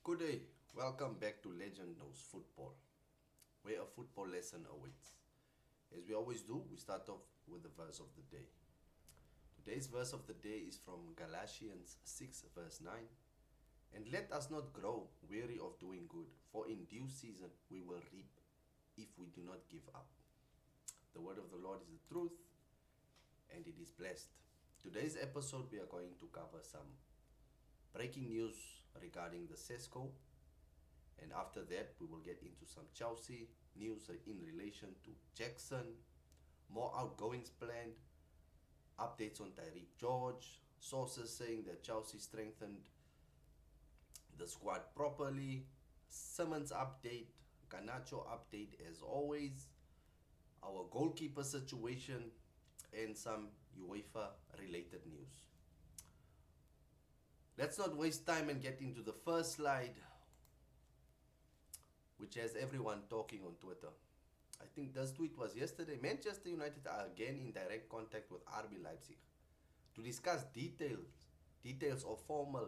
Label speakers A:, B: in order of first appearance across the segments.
A: Good day, welcome back to Legend Knows Football, where a football lesson awaits. As we always do, we start off with the verse of the day. Today's verse of the day is from Galatians 6, verse 9. And let us not grow weary of doing good, for in due season we will reap if we do not give up. The word of the Lord is the truth, and it is blessed. Today's episode, we are going to cover some breaking news regarding the Sesko, and after that we will get into some Chelsea news in relation to Jackson, more outgoings planned, updates on Tyreek George, sources saying that Chelsea strengthened the squad properly, Simmons update, Garnacho update as always, our goalkeeper situation, and some UEFA related news. Let's not waste time and get into the first slide, which has everyone talking on Twitter. I think this tweet was yesterday. Manchester United are again in direct contact with RB Leipzig to discuss details of formal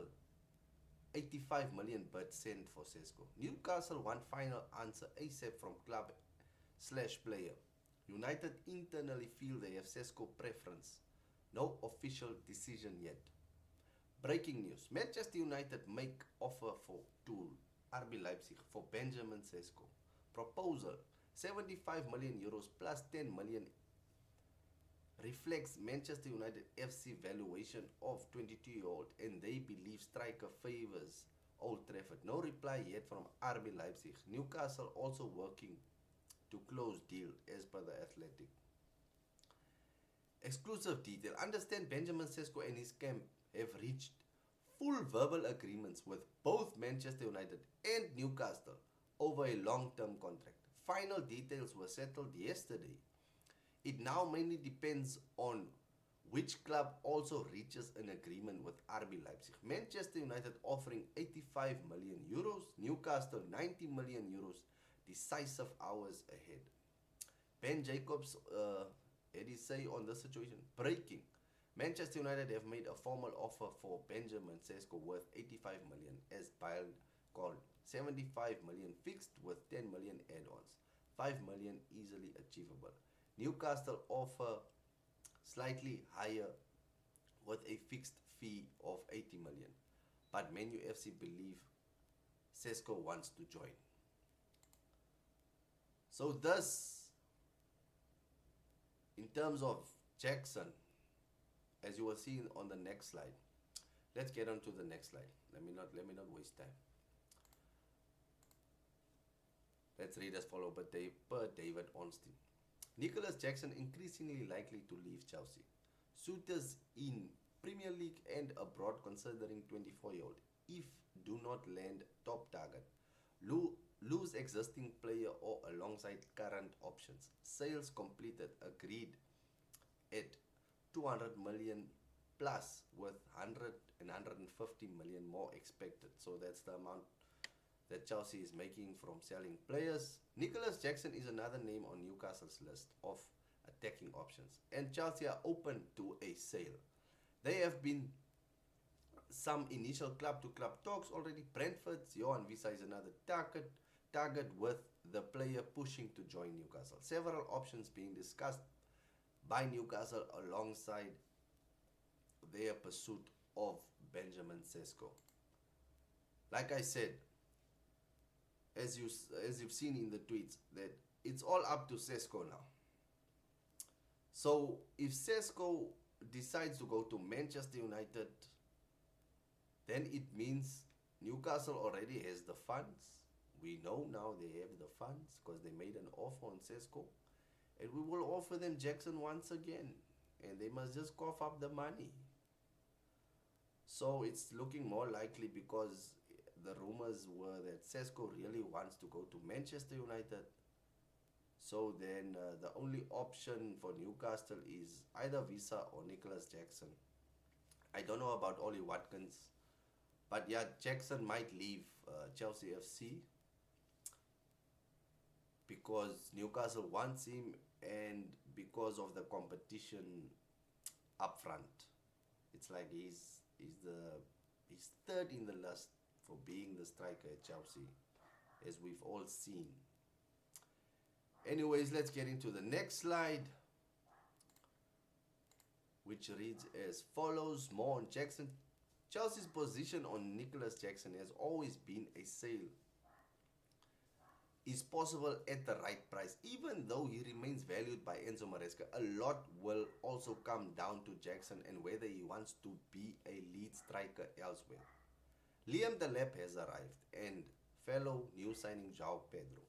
A: 85 million bid sent for Sesko. Newcastle want final answer ASAP from club/player. United internally feel they have Sesko preference. No official decision yet. Breaking news. Manchester United make offer to RB Leipzig for Benjamin Sesko. Proposal 75 million euros plus 10 million reflects Manchester United FC valuation of 22-year-old, and they believe striker favors Old Trafford. No reply yet from RB Leipzig. Newcastle also working to close deal as per the Athletic. Exclusive detail. Understand Benjamin Sesko and his camp have reached full verbal agreements with both Manchester United and Newcastle over a long-term contract. Final details were settled yesterday. It now mainly depends on which club also reaches an agreement with RB Leipzig. Manchester United offering 85 million euros, Newcastle 90 million euros, decisive hours ahead. Ben Jacobs had his say on the situation. Breaking. Manchester United have made a formal offer for Benjamin Sesko worth 85 million, as Bayern called 75 million fixed with 10 million add-ons. 5 million easily achievable. Newcastle offer slightly higher with a fixed fee of 80 million. But Man U FC believe Sesko wants to join. So thus, in terms of Jackson, as you will see on the next slide. Let's get on to the next slide. Let me not waste time. Let's read as follows per David Ornstein. Nicolas Jackson increasingly likely to leave Chelsea. Suitors in Premier League and abroad considering 24-year-old if do not land top target. Lose existing player or alongside current options. Sales completed agreed at 200 million plus with 100 and 150 million more expected. So that's the amount that Chelsea is making from selling players. Nicolas Jackson is another name on Newcastle's list of attacking options, and Chelsea are open to a sale. There have been some initial club-to-club talks already. Brentford's Johan Wissa is another target with the player pushing to join Newcastle. Several options being discussed by Newcastle alongside their pursuit of Benjamin Sesko. Like I said, as you've seen in the tweets, that it's all up to Sesko now. So if Sesko decides to go to Manchester United, then it means Newcastle already has the funds. We know now they have the funds because they made an offer on Sesko. And we will offer them Jackson once again. And they must just cough up the money. So it's looking more likely, because the rumors were that Sesko really wants to go to Manchester United. So then the only option for Newcastle is either Wissa or Nicolas Jackson. I don't know about Ollie Watkins. But yeah, Jackson might leave Chelsea FC because Newcastle wants him and because of the competition up front. It's like he's third in the list for being the striker at Chelsea, as we've all seen. Anyways, let's get into the next slide, which reads as follows. More on Jackson. Chelsea's position on Nicolas Jackson has always been a sale is possible at the right price. Even though he remains valued by Enzo Maresca, a lot will also come down to Jackson and whether he wants to be a lead striker elsewhere. Liam Delap has arrived, and fellow new signing João Pedro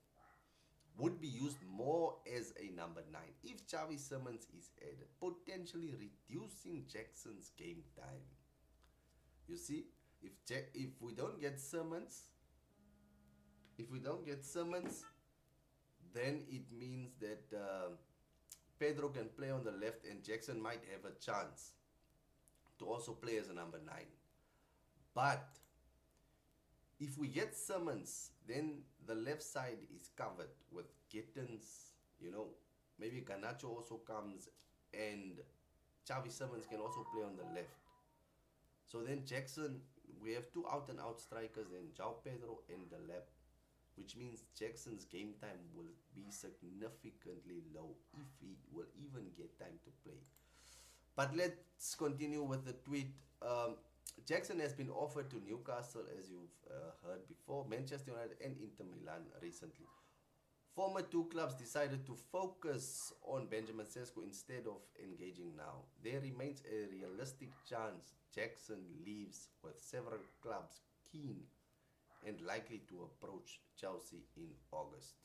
A: would be used more as a number 9 if Xavi Simons is added, potentially reducing Jackson's game time. You see, if we don't get Simons, then it means that Pedro can play on the left and Jackson might have a chance to also play as a number 9. But if we get Simons, then the left side is covered with Gittins, maybe Garnacho also comes and Xavi Simons can also play on the left. So then Jackson, we have 2 out-and-out strikers, then João Pedro and Delap, which means Jackson's game time will be significantly low if he will even get time to play. But let's continue with the tweet. Jackson has been offered to Newcastle, as you've heard before, Manchester United and Inter Milan recently. Former 2 clubs decided to focus on Benjamin Sesko instead of engaging now. There remains a realistic chance Jackson leaves with several clubs keen and likely to approach Chelsea in August.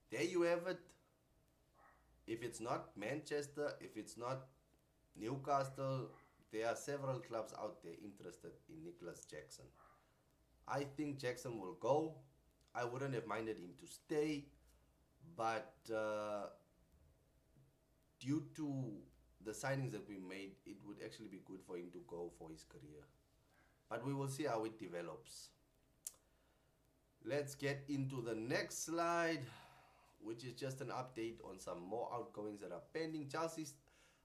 A: There you have it. If it's not Manchester, if it's not Newcastle, there are several clubs out there interested in Nicolas Jackson. I think Jackson will go. I wouldn't have minded him to stay, but due to the signings that we made, it would actually be good for him to go for his career. But we will see how it develops. Let's get into the next slide, which is just an update on some more outgoings that are pending. Chelsea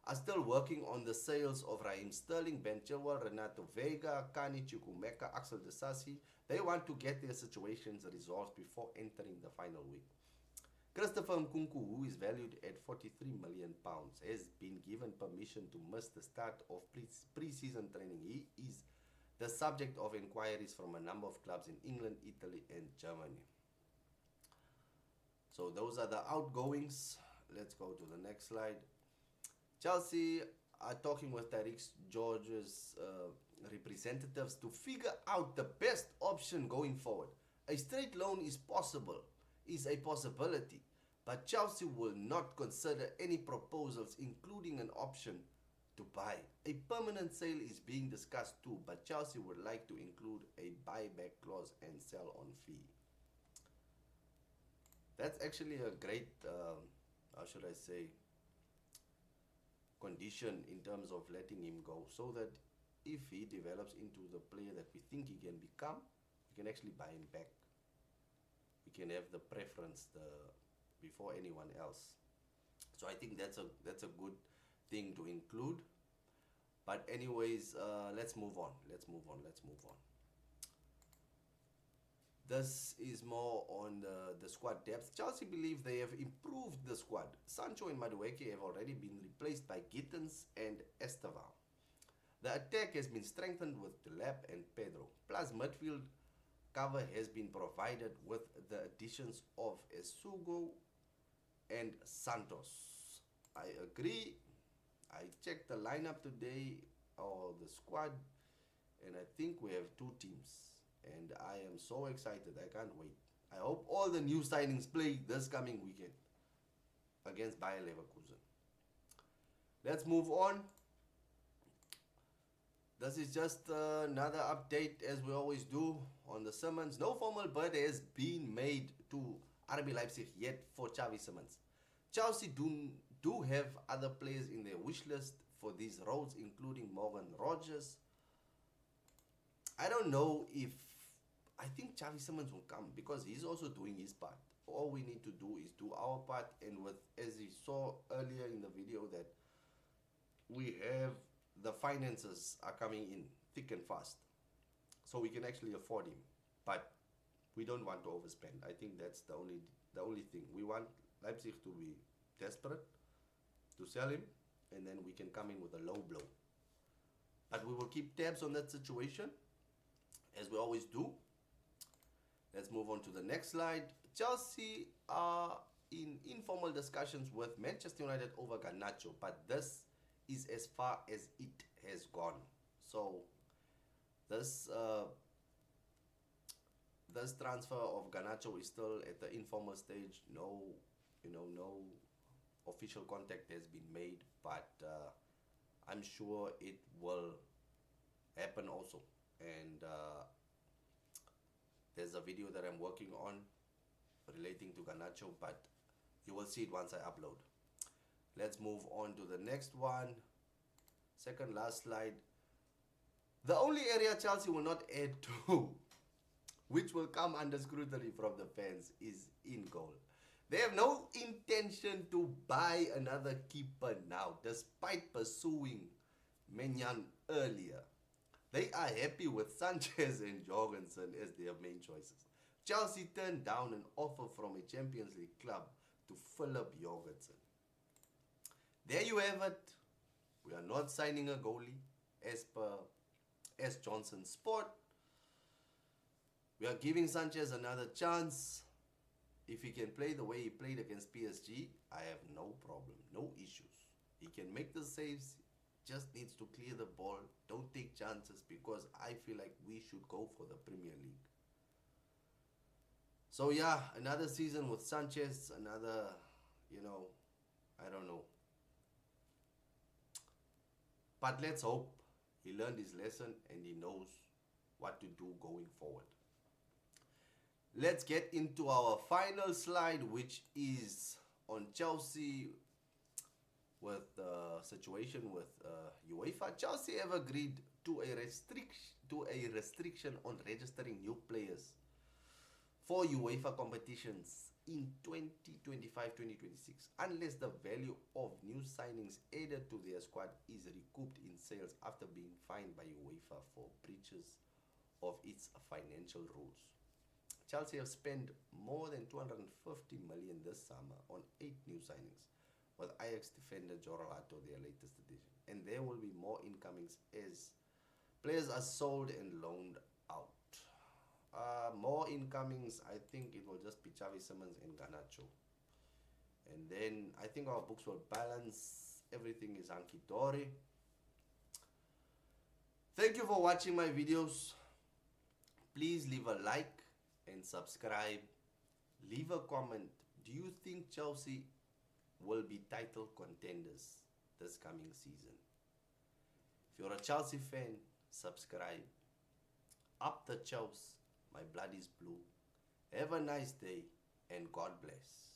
A: are still working on the sales of Raheem Sterling, Ben Chilwell, Renato Vega, Kani Chukwuemeka, Axel Disasi. They want to get their situations resolved before entering the final week. Christopher Nkunku, who is valued at £43 million, has been given permission to miss the start of pre-season training. He is the subject of inquiries from a number of clubs in England, Italy, and Germany. So those are the outgoings. Let's go to the next slide. Chelsea are talking with Tariq George's representatives to figure out the best option going forward. A straight loan is a possibility, but Chelsea will not consider any proposals, including an option to buy. A permanent sale is being discussed too, but Chelsea would like to include a buyback clause and sell on fee. That's actually a great, condition in terms of letting him go, so that if he develops into the player that we think he can become, we can actually buy him back. We can have the preference before anyone else. So I think that's a good thing to include. But anyways, let's move on. This is more on the squad depth. Chelsea believe they have improved the squad. Sancho and Madueke have already been replaced by Gittins and Esteval. The attack has been strengthened with Delap and Pedro. Plus midfield cover has been provided with the additions of Esugo and Santos. I agree. I checked the lineup today, or the squad, and I think we have 2 teams. And I am so excited. I can't wait. I hope all the new signings play this coming weekend against Bayer Leverkusen. Let's move on. This is just another update, as we always do, on the Simons. No formal bid has been made to RB Leipzig yet for Xavi Simons. Chelsea do have other players in their wish list for these roles, including Morgan Rogers. I don't know if... I think Xavi Simons will come because he's also doing his part. All we need to do is do our part, and with, as you saw earlier in the video, that we have the finances are coming in thick and fast. so we can actually afford him. But we don't want to overspend. I think that's the only thing. We want Leipzig to be desperate to sell him, and then we can come in with a low blow. But we will keep tabs on that situation, as we always do. Let's move on to the next slide. Chelsea are in informal discussions with Manchester United over Garnacho, but this is as far as it has gone. So this this transfer of Garnacho is still at the informal stage. No, no official contact has been made, but I'm sure it will happen also. And there's a video that I'm working on relating to Garnacho, but you will see it once I upload. Let's move on to the next one. Second last slide. The only area Chelsea will not add to, which will come under scrutiny from the fans, is in goal. They have no intention to buy another keeper now, despite pursuing Menyan earlier. They are happy with Sanchez and Jorgensen as their main choices. Chelsea turned down an offer from a Champions League club to Philip Jorgensen. There you have it. We are not signing a goalie as per S. Johnson Sport. We are giving Sanchez another chance. If he can play the way he played against PSG, I have no problem, no issues. He can make the saves, just needs to clear the ball. Don't take chances, because I feel like we should go for the Premier League. So yeah, another season with Sanchez, another, I don't know. But let's hope he learned his lesson and he knows what to do going forward. Let's get into our final slide, which is on Chelsea with the situation with UEFA. Chelsea have agreed to a restriction on registering new players for UEFA competitions in 2025-2026 unless the value of new signings added to their squad is recouped in sales after being fined by UEFA for breaches of its financial rules. Chelsea have spent more than 250 million this summer on 8 new signings, with Ajax defender Joralato their latest addition. And there will be more incomings as players are sold and loaned out. More incomings, I think it will just be Xavi Simons and Garnacho. And then I think our books will balance. Everything is hunky-dory. Thank you for watching my videos. Please leave a like and subscribe. Leave a comment. Do you think Chelsea will be title contenders this coming season? If you're a Chelsea fan, subscribe. Up the Chelsea. My blood is blue. Have a nice day and God bless.